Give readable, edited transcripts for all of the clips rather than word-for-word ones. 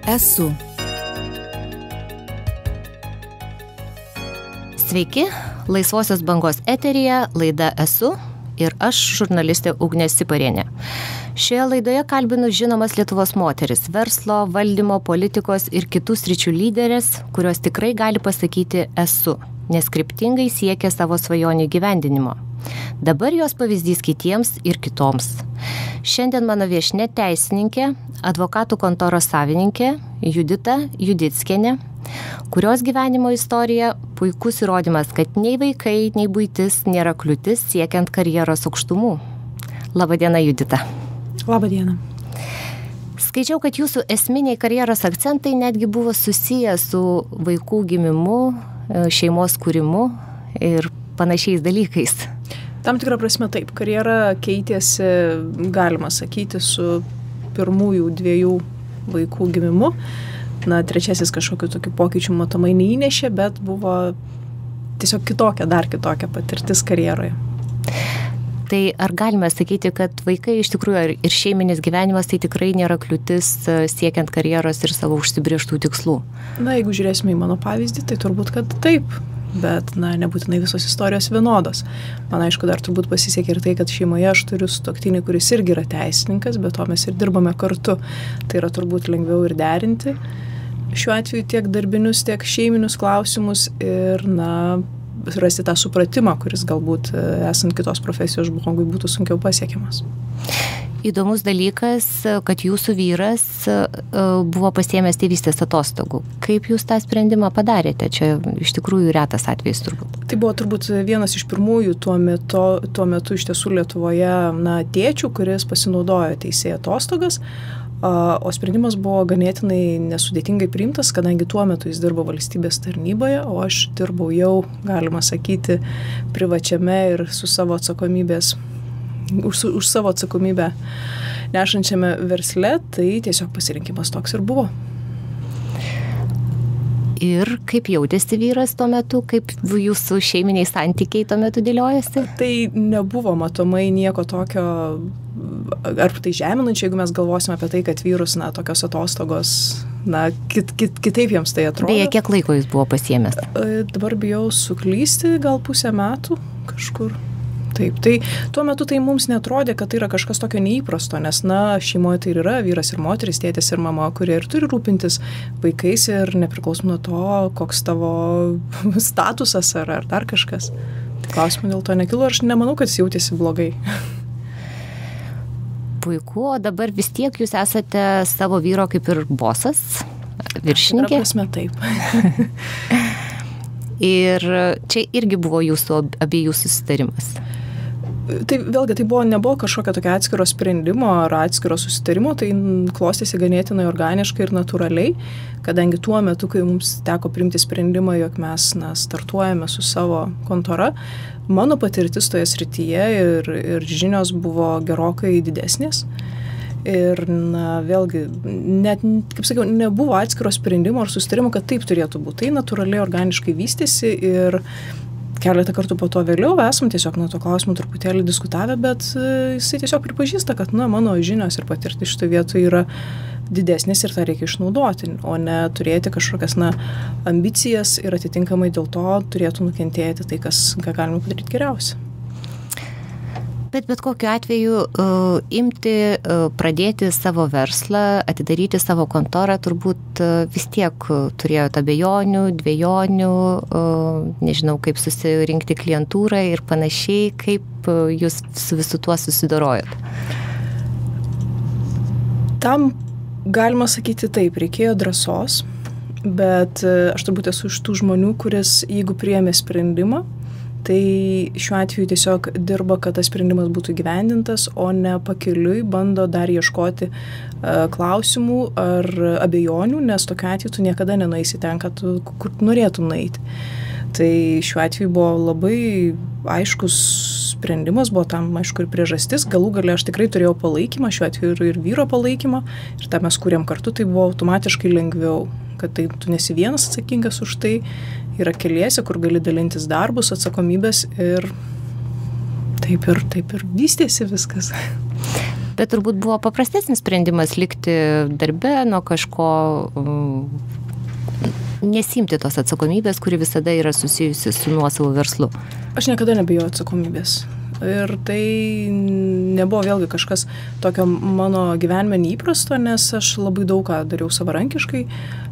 Esu. Sveiki, Laisvosios bangos eteryje laida Esu ir aš, žurnalistė Ugnė Siparienė. Šioje laidoje kalbinu žinomas Lietuvos moteris, verslo, valdymo, politikos ir kitų sričių lyderės, kurios tikrai gali pasakyti esu, nes kryptingai siekia savo svajonių įgyvendinimo. Dabar jos pavyzdys kitiems ir kitoms. Šiandien mano viešnia teisininkė, advokatų kontoros savininkė Judita Judickienė, kurios gyvenimo istorija puikus įrodymas, kad nei vaikai, nei buitis nėra kliūtis siekiant karjeros aukštumų. Labadiena, Judita. Labadiena. Skaičiau, kad jūsų esminiai karjeros akcentai netgi buvo susiję su vaikų gimimu, šeimos kūrimu ir panašiais dalykais. Tam tikrą prasme taip, karjera keitėsi, galima sakyti, su pirmųjų 2 vaikų gimimu. Trečiasis kažkokiu tokiu pokyčiu matomai neįnešė, bet buvo tiesiog dar kitokia patirtis karjeroje. Tai ar galime sakyti, kad vaikai iš tikrųjų ir šeiminis gyvenimas tai tikrai nėra kliūtis siekiant karjeros ir savo užsibrėžtų tikslų? Jeigu žiūrėsime į mano pavyzdį, tai turbūt, kad taip. Bet, nebūtinai visos istorijos vienodos. Man aišku, dar turbūt pasisekė ir tai, kad šeimoje aš turiu sutuoktinį, kuris irgi yra teisininkas, bet to mes ir dirbame kartu. Tai yra turbūt lengviau ir derinti. Šiuo atveju tiek darbinius, tiek šeiminius klausimus ir, rasti tą supratimą, kuris galbūt esant kitos profesijos žmogui būtų sunkiau pasiekiamas. Įdomus dalykas, kad jūsų vyras buvo pasiėmęs tėvystės atostogų. Kaip jūs tą sprendimą padarėte? Čia iš tikrųjų retas atvejis turbūt. Tai buvo turbūt vienas iš pirmųjų tuo metu iš tiesų Lietuvoje tėčių, kuris pasinaudojo teisėjo atostogas, o sprendimas buvo ganėtinai nesudėtingai priimtas, kadangi tuo metu jis dirbo valstybės tarnyboje, o aš dirbau jau, galima sakyti, privačiame ir su savo atsakomybės už savo atsakomybę nešančiame versle, tai tiesiog pasirinkimas toks ir buvo. Ir kaip jautėsi vyras tuo metu, kaip jūsų šeiminiai santykiai tuo metu dėliojasi? Tai nebuvo matomai nieko tokio, ar tai žeminančio, jeigu mes galvosime apie tai, kad vyrus, tokios atostogos, kitaip jiems tai atrodo. Beje, kiek laiko jis buvo pasiėmęs? Dabar bijau suklysti, gal 1,5 metų kažkur. Taip, tai tuo metu tai mums netrodė, kad tai yra kažkas tokio neįprasto, nes, šeimoje tai yra vyras ir moteris, tėtis ir mama, kurie ir turi rūpintis vaikais ir nepriklausomai nuo to, koks tavo statusas ar dar kažkas. Klausimų dėl to nekilo, aš nemanau, kad jis jautėsi blogai. Puiku, o dabar vis tiek jūs esate savo vyro kaip ir bosas, viršininkė? Prasme, taip. Ir čia irgi buvo jūsų abiejų susitarimas. Tai vėlgi, nebuvo kažkokio tokio atskiro sprendimo ar atskiro susitarimo, tai klostėsi ganėtinai organiškai ir natūraliai, kadangi tuo metu, kai mums teko priimti sprendimą, jog mes startuojame su savo kontora, mano patirtis toje srityje ir žinios buvo gerokai didesnės. Ir, vėlgi, net, kaip sakiau, nebuvo atskiro sprendimo ar susitarimo, kad taip turėtų būti. Tai natūraliai organiškai vystėsi ir keletą kartų po to vėliau esam tiesiog to klausimų truputėlį diskutavę, bet jisai tiesiog pripažįsta, kad, mano žinios ir patirtis šitoje vietoje yra didesnės ir tą reikia išnaudoti, o ne turėti kažkokias, ambicijas ir atitinkamai dėl to turėtų nukentėti tai, ką galime padaryti geriausia. Bet kokiu atveju pradėti savo verslą, atidaryti savo kontorą turbūt vis tiek turėjote abejonių, dvejonių, nežinau, kaip susirinkti klientūrą ir panašiai, kaip jūs su visu tuo susidorojot? Tam galima sakyti taip, reikėjo drąsos, bet aš turbūt esu iš tų žmonių, kuris, jeigu priėmė sprendimą, tai šiuo atveju tiesiog dirba, kad tas sprendimas būtų įgyvendintas, o ne pakeliui bando dar ieškoti klausimų ar abejonių, nes tokiu atveju tu niekada nenueisi ten, kur norėtum nueiti. Tai šiuo atveju buvo labai aiškus sprendimas, buvo tam aišku ir priežastis, galų gale aš tikrai turėjau palaikymą, šiuo atveju ir vyro palaikymą, ir tą mes kūrėm kartu, tai buvo automatiškai lengviau, kad tai tu nesi vienas atsakingas už tai, yra keliese, kur gali dalintis darbus, atsakomybės ir taip ir vystėsi viskas. Bet turbūt buvo paprastesnis sprendimas likti darbe nuo kažko, nesimti tos atsakomybės, kuri visada yra susijusi su nuosavu verslu. Aš niekada nebijau atsakomybės. Ir tai nebuvo vėlgi kažkas tokio mano gyvenime neįprasto, nes aš labai daug ką dariau savarankiškai.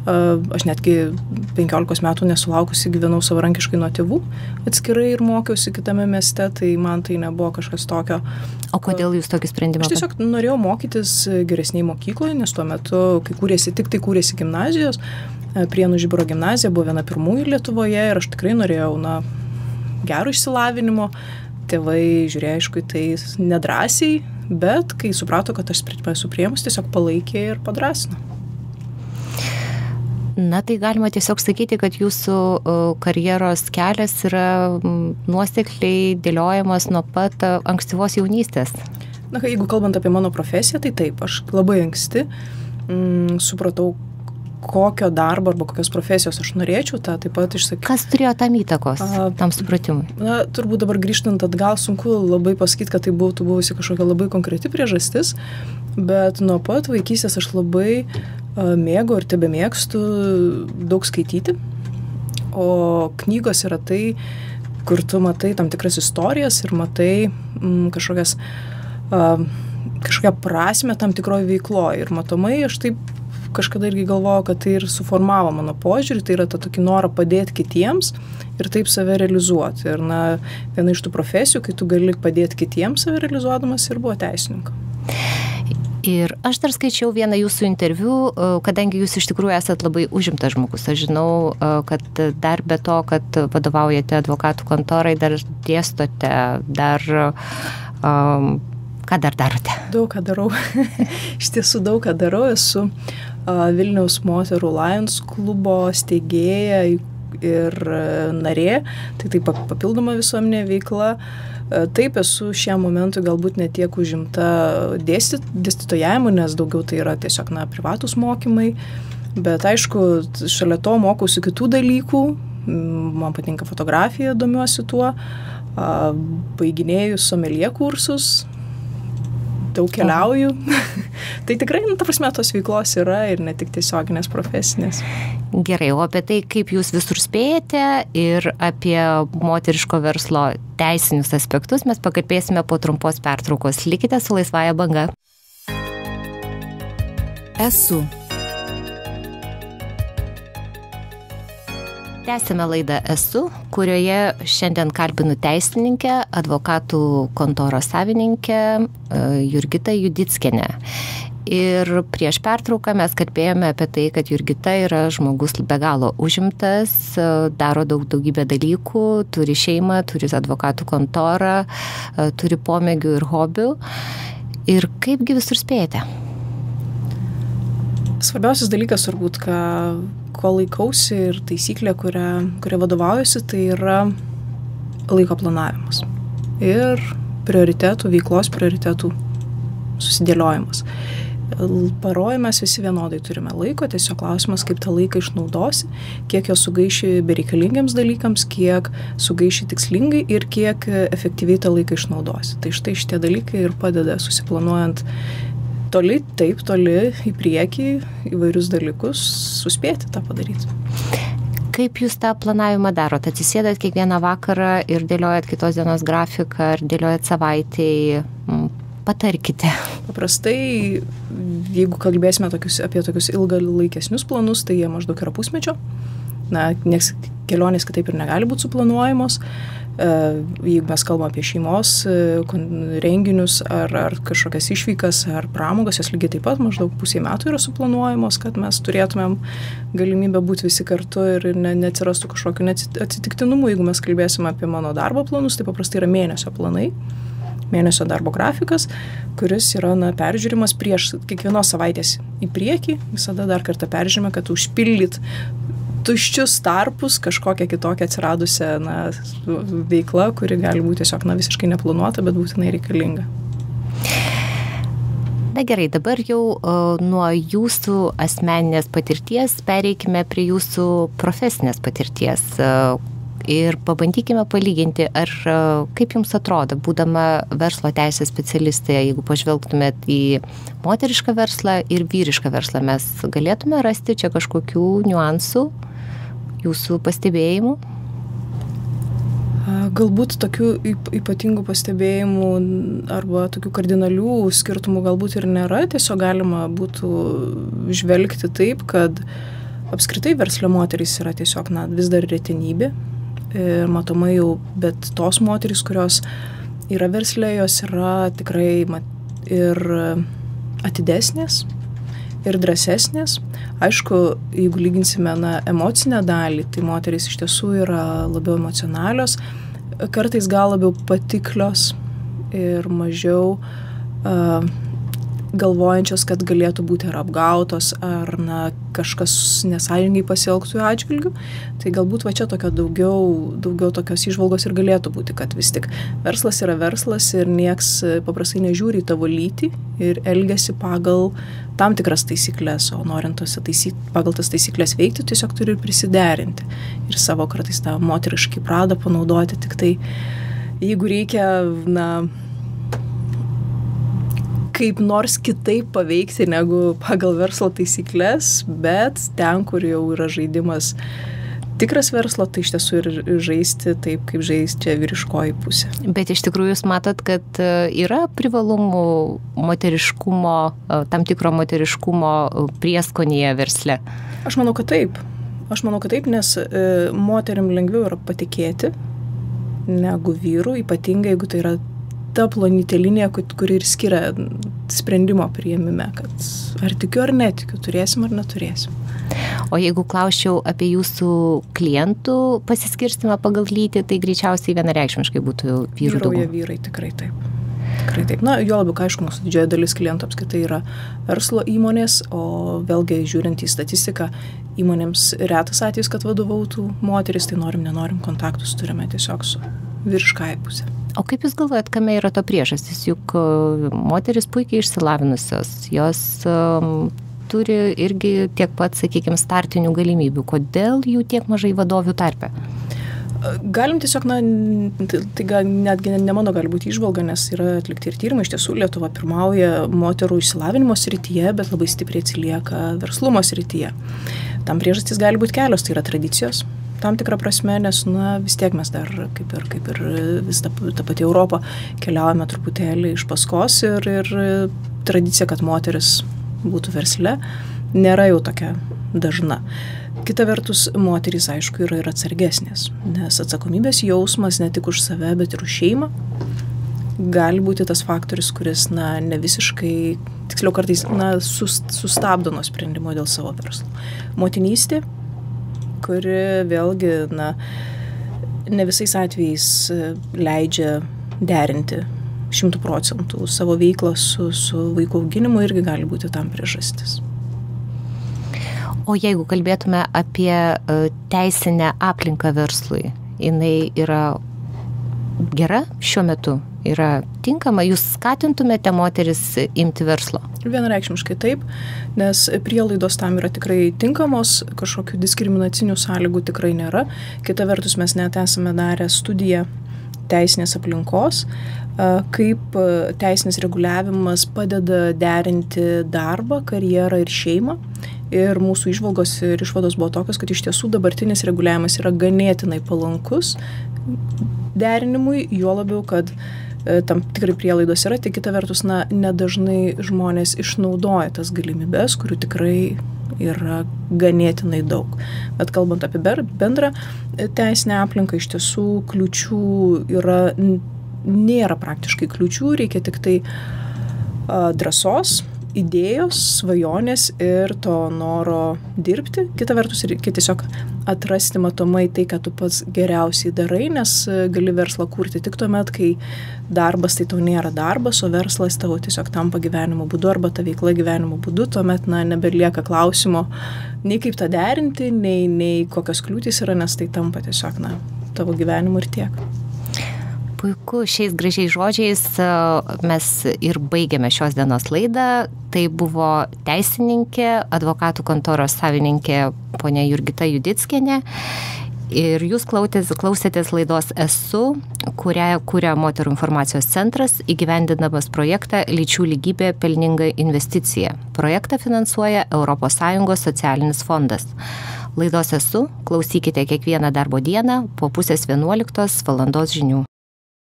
Aš netgi 15 metų nesulaukusi gyvenau savarankiškai nuo tėvų atskirai ir mokiausi kitame mieste, tai man tai nebuvo kažkas tokio. O kodėl jūs tokį sprendimą? Aš tiesiog norėjau mokytis geresniai mokykloje, nes tuo metu, kai kūrėsi gimnazijos, Prienų Žiburo gimnazija buvo viena pirmųjų Lietuvoje ir aš tikrai norėjau gero išsilavinimo. Tėvai žiūrėjo, aišku, tai nedrąsiai, bet kai suprato, kad aš sprendimą esu priėmus, tiesiog palaikė ir padrasino. Na, tai galima tiesiog sakyti, kad jūsų karjeros kelias yra nuosekliai dėliojamas nuo pat ankstyvos jaunystės. Na, jeigu kalbant apie mano profesiją, tai taip, aš labai anksti supratau, kokio darbo arba kokios profesijos aš norėčiau, tą taip pat išsakiau. Kas turėjo tam įtakos, tam supratimui? Na, turbūt dabar grįžtant atgal, sunku labai pasakyti, kad tai būtų buvusi kažkokia labai konkreti priežastis, bet nuo pat vaikystės aš labai mėgau ir tebemėgstu daug skaityti, o knygos yra tai, kur tu matai tam tikras istorijas ir matai kažkokią prasmę tam tikroje veikloje. Ir matomai aš taip kažkada irgi galvojau, kad tai ir suformavo mano požiūrį, tai yra tą tokį norą padėti kitiems ir taip save realizuoti. Ir viena iš tų profesijų, kai tu gali padėti kitiems save realizuodamas, ir buvo teisininkas. Ir aš dar skaičiau vieną jūsų interviu, kadangi jūs iš tikrųjų esat labai užimtas žmogus. Aš žinau, kad dar be to, kad vadovaujate advokatų kontorai, dar dėstote, ką dar darote? Daug ką darau. Iš tiesų daug ką darau. Esu Vilniaus moterų Lions klubo steigėja ir narė. Tai taip papildoma visuomenė veikla. Taip, esu šiam momentui galbūt ne tiek užimta dėstytojavimu, nes daugiau tai yra tiesiog privatus mokymai. Bet aišku, šalia to mokausi kitų dalykų. Man patinka fotografija, domiuosi tuo. Baiginėju someljė kursus. Daug keliauju. Tai tikrai, ta prasme, tos veiklos yra ir ne tik tiesioginės profesinės. Gerai, o apie tai, kaip jūs visur spėjate ir apie moteriško verslo teisinius aspektus mes pakalbėsime po trumpos pertraukos. Likite su Laisvąja banga. Esu. Tęsime laidą Esu, kurioje šiandien kalbinu teisininkę, advokatų kontoros savininkę Jurgitą Judickienę. Ir prieš pertrauką mes kalbėjome apie tai, kad Jurgita yra žmogus be galo užimtas, daro daugybę dalykų, turi šeimą, turi advokatų kontorą, turi pomėgių ir hobių. Ir kaipgi visur spėjate? Svarbiausias dalykas turbūt, ko laikausi ir taisyklė, kuria vadovaujuosi, tai yra laiko planavimas ir veiklos prioritetų susidėliojimas. Paroj mes visi vienodai turime laiko, tiesiog klausimas, kaip tą laiką išnaudosi, kiek jo sugaiši bereikalingiams dalykams, kiek sugaiši tikslingai ir kiek efektyviai tą laiką išnaudosi. Tai štai šitie dalykai ir padeda susiplanuojant toli į priekį įvairius dalykus, suspėti tą padaryti. Kaip jūs tą planavimą darot? Atsisėdat kiekvieną vakarą ir dėliojat kitos dienos grafiką, ar dėliojat savaitėj? Patarkite. Paprastai, jeigu kalbėsime apie tokius ilgalaikesnius planus, tai jie maždaug yra pusmečio. Nes kelionės kitaip ir negali būti suplanuojamos. Jeigu mes kalbame apie šeimos renginius ar kažkokias išvykas ar pramogas, jos lygiai taip pat maždaug pusė metų yra suplanuojamos, kad mes turėtumėm galimybę būti visi kartu ir neatsirastų kažkokių atsitiktinumų. Jeigu mes kalbėsime apie mano darbo planus, tai paprastai yra mėnesio planai, mėnesio darbo grafikas, kuris yra peržiūrimas prieš kiekvienos savaitės į priekį, visada dar kartą peržiūrime, kad užpildyt tuščius tarpus, kažkokią kitokią atsiradusią veiklą, kuri gali būti tiesiog visiškai neplanuota, bet būtinai reikalinga. Na gerai, dabar jau nuo jūsų asmeninės patirties pereikime prie jūsų profesinės patirties. ir pabandykime palyginti, ar kaip jums atrodo, būdama verslo teisės specialistė, jeigu pažvelgtumėt į moterišką verslą ir vyrišką verslą, mes galėtume rasti čia kažkokių niuansų, jūsų pastebėjimų? Galbūt tokių ypatingų pastebėjimų arba tokių kardinalių skirtumų galbūt ir nėra, tiesiog galima būtų žvelgti taip, kad apskritai versle moterys yra tiesiog vis dar retenybė ir matomai jau, bet tos moterys, kurios yra versle, jos yra tikrai ir atidesnės, ir drąsesnės. Aišku, jeigu lyginsime emocinę dalį, tai moterys iš tiesų yra labiau emocionalios, kartais gal labiau patiklios ir mažiau galvojančios, kad galėtų būti ar apgautos, ar kažkas nesąžiningai pasielgtų jų atžvilgiu. Tai galbūt va čia daugiau tokios įžvalgos ir galėtų būti, kad vis tik verslas yra verslas ir nieks paprastai nežiūri į tavo lytį ir elgiasi pagal tam tikras taisyklės, o norint pagal tas taisyklės veikti, tiesiog turi ir prisiderinti. Ir savo kartais tą moteriškai pradą panaudoti, tik tai jeigu reikia, kaip nors kitaip paveikti negu pagal verslo taisyklės, bet ten, kur jau yra žaidimas tikras verslo, tai iš tiesų ir žaisti taip, kaip žaisčia vyriškoji pusė. Bet iš tikrųjų jūs matot, kad yra privalumų moteriškumo, tam tikro moteriškumo prieskonyje versle? Aš manau, kad taip, nes moterim lengviau yra patikėti negu vyrų, ypatingai jeigu tai yra ta plonytė linija, kuri ir skiria sprendimo priėmime, kad ar tikiu ar netikiu, turėsim ar neturėsim. O jeigu klausčiau apie jūsų klientų pasiskirstimą pagal lytį, tai greičiausiai vienareikšmiškai būtų vyrų daugiau. Vyrai, tikrai taip. Jo labiau, aišku, mūsų didžioji dalis klientų apskritai yra verslo įmonės, o vėlgi žiūrint į statistiką, įmonėms retas atvejis, kad vadovautų moteris, tai nenorim kontaktus turime tiesiog su vyriškąja pusė. O kaip jūs galvojat, kame yra to priežastis? Juk moteris puikiai išsilavinusios, jos turi irgi tiek pat, sakykime, startinių galimybių. Kodėl jų tiek mažai vadovių tarpe? Galim tiesiog, tai netgi ne mano gali būti įžvalga, nes yra atlikti ir tyrimai. Iš tiesų Lietuva pirmauja moterų išsilavinimo srityje, bet labai stipriai atsilieka verslumo srityje. Tam priežastys gali būti kelios, tai yra tradicijos. Tam tikrą prasme, nes vis tiek mes dar, kaip ir vis ta pati Europa, keliaujame truputėlį iš paskos ir tradicija, kad moteris būtų versle, nėra jau tokia dažna. Kita vertus, moterys, aišku, yra ir atsargesnės, nes atsakomybės jausmas ne tik už save, bet ir už šeimą gali būti tas faktorius, kuris, ne visiškai, tiksliau kartais, sustabdo nuo sprendimo dėl savo verslo. Motinystė, kuri vėlgi, ne visais atvejais leidžia derinti 100% savo veiklą su vaiko auginimu, irgi gali būti tam priežastis. O jeigu kalbėtume apie teisinę aplinką verslui, jinai yra gera šiuo metu? Yra tinkama? Jūs skatintumėte moteris imti verslo? Vienareikšmiškai taip, nes prielaidos tam yra tikrai tinkamos, kažkokių diskriminacinių sąlygų tikrai nėra. Kita vertus, mes net esame darę studiją teisinės aplinkos, kaip teisinis reguliavimas padeda derinti darbą, karjerą ir šeimą. Ir mūsų įžvalgos ir išvados buvo tokios, kad iš tiesų dabartinis reguliavimas yra ganėtinai palankus derinimui, juo labiau, kad tam tikrai prielaidos yra, tik kita vertus, nedažnai žmonės išnaudoja tas galimybės, kurių tikrai yra ganėtinai daug. Bet kalbant apie bendrą teisinę aplinką, iš tiesų kliūčių nėra praktiškai kliūčių, reikia tik tai drąsos, idėjos, svajonės ir to noro dirbti. Kita vertus, reikia tiesiog atrasti matomai tai, ką tu pats geriausiai darai, nes gali verslą kurti tik tuomet, kai darbas tai tau nėra darbas, o verslas tavo tiesiog tampa gyvenimo būdu arba ta veikla gyvenimo būdu, tuomet nebelieka klausimo nei kaip tą derinti, nei kokios kliūtys yra, nes tai tampa tiesiog tavo gyvenimu ir tiek. Puiku, šiais gražiais žodžiais mes ir baigėme šios dienos laidą. Tai buvo teisininkė, advokatų kontoros savininkė ponia Jurgita Judickienė Ir jūs klausėtės laidos Esu, kurią kuria Moterų informacijos centras, įgyvendinamas projektą Lyčių lygybė pelninga investicija. Projektą finansuoja ES socialinis fondas. Laidos Esu klausykite kiekvieną darbo dieną po 10:30 val. Žinių.